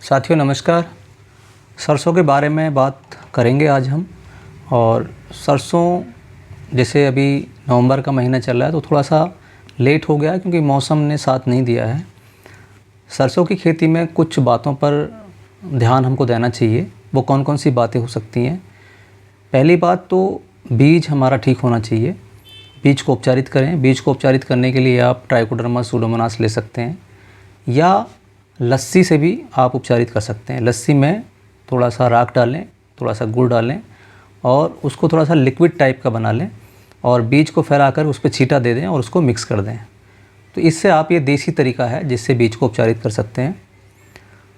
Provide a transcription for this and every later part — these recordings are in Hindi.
साथियों नमस्कार। सरसों के बारे में बात करेंगे आज हम। और सरसों जैसे अभी नवंबर का महीना चल रहा है तो थोड़ा सा लेट हो गया है क्योंकि मौसम ने साथ नहीं दिया है। सरसों की खेती में कुछ बातों पर ध्यान हमको देना चाहिए। वो कौन कौन सी बातें हो सकती हैं? पहली बात तो बीज हमारा ठीक होना चाहिए। बीज को उपचारित करें। बीज को उपचारित करने के लिए आप ट्राइकोडर्मा सूडोमोनास ले सकते हैं या लस्सी से भी आप उपचारित कर सकते हैं। लस्सी में थोड़ा सा राख डालें, थोड़ा सा गुड़ डालें और उसको थोड़ा सा लिक्विड टाइप का बना लें और बीज को फैलाकर उस पर छींटा दे दें और उसको मिक्स कर दें। तो इससे आप ये देसी तरीका है जिससे बीज को उपचारित कर सकते हैं।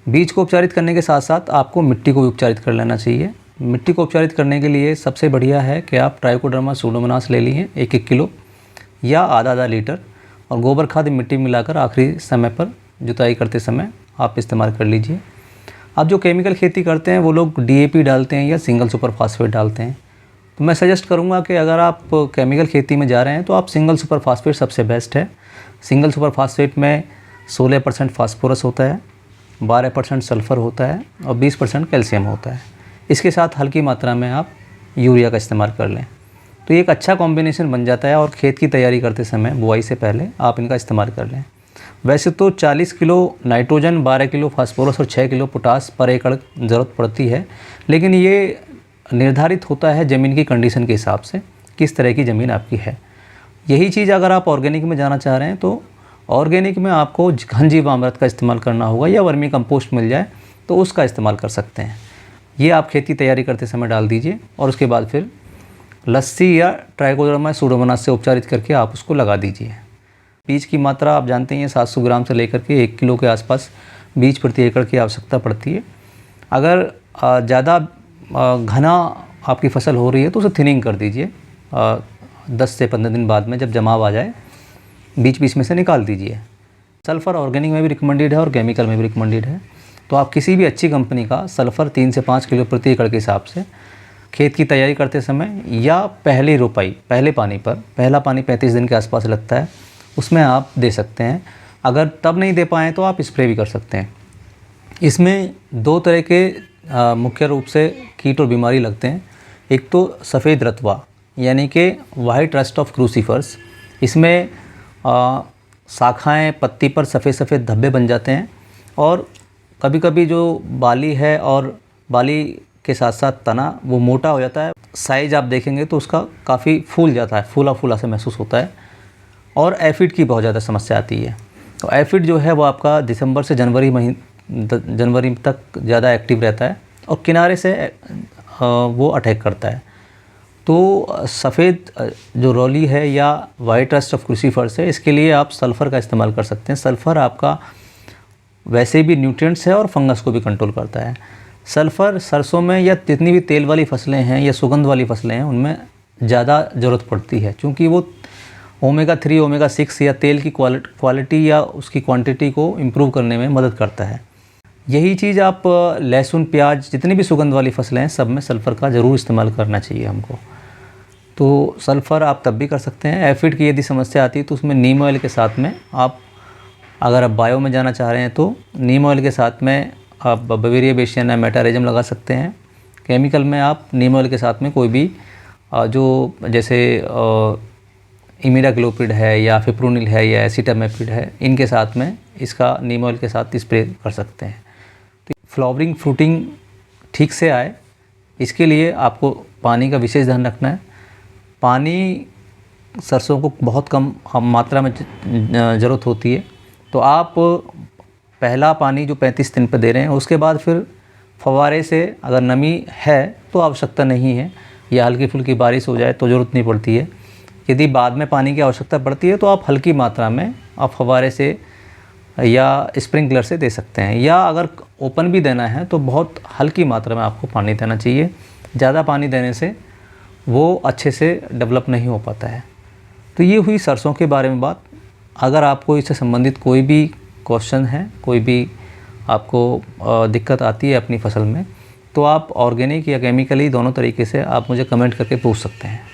बीज को उपचारित करने के साथ साथ आपको मिट्टी को भी उपचारित कर लेना चाहिए। मिट्टी को उपचारित करने के लिए सबसे बढ़िया है कि आप ट्राइकोडर्मा सूडोमोनास ले लिए 1-1 किलो या आधा लीटर और गोबर खाद मिट्टी मिलाकर आखिरी समय पर जुताई करते समय आप इस्तेमाल कर लीजिए। अब जो केमिकल खेती करते हैं वो लोग DAP डालते हैं या सिंगल सुपर फास्फेट डालते हैं। तो मैं सजेस्ट करूंगा कि अगर आप केमिकल खेती में जा रहे हैं तो आप सिंगल सुपर फास्फेट सबसे बेस्ट है। सिंगल सुपर फास्फेट में 16% फास्फोरस होता है, 12% सल्फ़र होता है और 20% कैल्शियम होता है। इसके साथ हल्की मात्रा में आप यूरिया का इस्तेमाल कर लें तो ये एक अच्छा कॉम्बिनेशन बन जाता है और खेत की तैयारी करते समय बुआई से पहले आप इनका इस्तेमाल कर लें। वैसे तो 40 किलो नाइट्रोजन, 12 किलो फास्फोरस और 6 किलो पोटास पर एकड़ ज़रूरत पड़ती है, लेकिन ये निर्धारित होता है ज़मीन की कंडीशन के हिसाब से, किस तरह की ज़मीन आपकी है। यही चीज़ अगर आप ऑर्गेनिक में जाना चाह रहे हैं तो ऑर्गेनिक में आपको घन जीवामृत का इस्तेमाल करना होगा या वर्मी कंपोस्ट मिल जाए तो उसका इस्तेमाल कर सकते हैं। ये आप खेती तैयारी करते समय डाल दीजिए और उसके बाद फिर लस्सी या ट्राइकोडर्मा सूडोमोनास से उपचारित करके आप उसको लगा दीजिए। बीज की मात्रा आप जानते हैं 700 ग्राम से लेकर के 1 किलो के आसपास बीज प्रति एकड़ की आवश्यकता पड़ती है। अगर ज़्यादा घना आपकी फसल हो रही है तो उसे थिनिंग कर दीजिए। 10 से 15 दिन बाद में जब जमाव आ जाए बीच बीच में से निकाल दीजिए। सल्फ़र ऑर्गेनिक में भी रिकमेंडेड है और केमिकल में भी रिकमेंडेड है। तो आप किसी भी अच्छी कंपनी का सल्फ़र 3 से 5 किलो प्रति एकड़ के हिसाब से खेत की तैयारी करते समय या पहली रोपाई पहले पानी पर, पहला पानी 35 दिन के आसपास लगता है, उसमें आप दे सकते हैं। अगर तब नहीं दे पाएँ तो आप स्प्रे भी कर सकते हैं। इसमें 2 तरह के मुख्य रूप से कीट और बीमारी लगते हैं। एक तो सफ़ेद रतवा यानी कि वाइट रस्ट ऑफ क्रूसीफर्स। इसमें शाखाएँ पत्ती पर सफ़ेद सफ़ेद धब्बे बन जाते हैं और कभी कभी जो बाली है और बाली के साथ साथ तना वो मोटा हो जाता है। साइज़ आप देखेंगे तो उसका काफ़ी फूल जाता है, फूला फूला सा महसूस होता है। और एफिड की बहुत ज़्यादा समस्या आती है। तो एफिड जो है वो आपका दिसंबर से जनवरी तक ज़्यादा एक्टिव रहता है और किनारे से वो अटैक करता है। तो सफ़ेद जो रोली है या वाइट रस्ट ऑफ क्रूसीफर्स है, इसके लिए आप सल्फ़र का इस्तेमाल कर सकते हैं। सल्फ़र आपका वैसे भी न्यूट्रिएंट्स है और फंगस को भी कंट्रोल करता है। सल्फ़र सरसों में या जितनी भी तेल वाली फसलें हैं या सुगंध वाली फसलें हैं उनमें ज़्यादा ज़रूरत पड़ती है, क्योंकि वो ओमेगा 3, ओमेगा 6 या तेल की क्वालिटी या उसकी क्वांटिटी को इम्प्रूव करने में मदद करता है। यही चीज़ आप लहसुन, प्याज, जितनी भी सुगंध वाली फसलें हैं सब में सल्फ़र का ज़रूर इस्तेमाल करना चाहिए हमको। तो सल्फ़र आप तब भी कर सकते हैं। एफिड की यदि समस्या आती है तो उसमें नीम ऑयल के साथ में आप, अगर आप बायो में जाना चाह रहे हैं तो नीम ऑयल के साथ में आप बवेरिया बेसियाना मेटारिजम लगा सकते हैं। केमिकल में आप नीम ऑयल के साथ में कोई भी जो जैसे इमिडाक्लोपिड है या फिप्रोनिल है या एसिटामेप्रिड है, इनके साथ में इसका नीम ऑयल के साथ स्प्रे कर सकते हैं। तो फ्लावरिंग, फ्रूटिंग ठीक से आए इसके लिए आपको पानी का विशेष ध्यान रखना है। पानी सरसों को बहुत कम मात्रा में ज़रूरत होती है। तो आप पहला पानी जो 35 दिन पर दे रहे हैं उसके बाद फिर फव्वारे से अगर नमी है तो आवश्यकता नहीं है, या हल्की फुल्की बारिश हो जाए तो ज़रूरत नहीं पड़ती है। यदि बाद में पानी की आवश्यकता पड़ती है तो आप हल्की मात्रा में आप फव्वारे से या स्प्रिंकलर से दे सकते हैं, या अगर ओपन भी देना है तो बहुत हल्की मात्रा में आपको पानी देना चाहिए। ज़्यादा पानी देने से वो अच्छे से डेवलप नहीं हो पाता है। तो ये हुई सरसों के बारे में बात। अगर आपको इससे संबंधित कोई भी क्वेश्चन है, कोई भी आपको दिक्कत आती है अपनी फसल में, तो आप ऑर्गेनिक या केमिकली दोनों तरीके से आप मुझे कमेंट करके पूछ सकते हैं।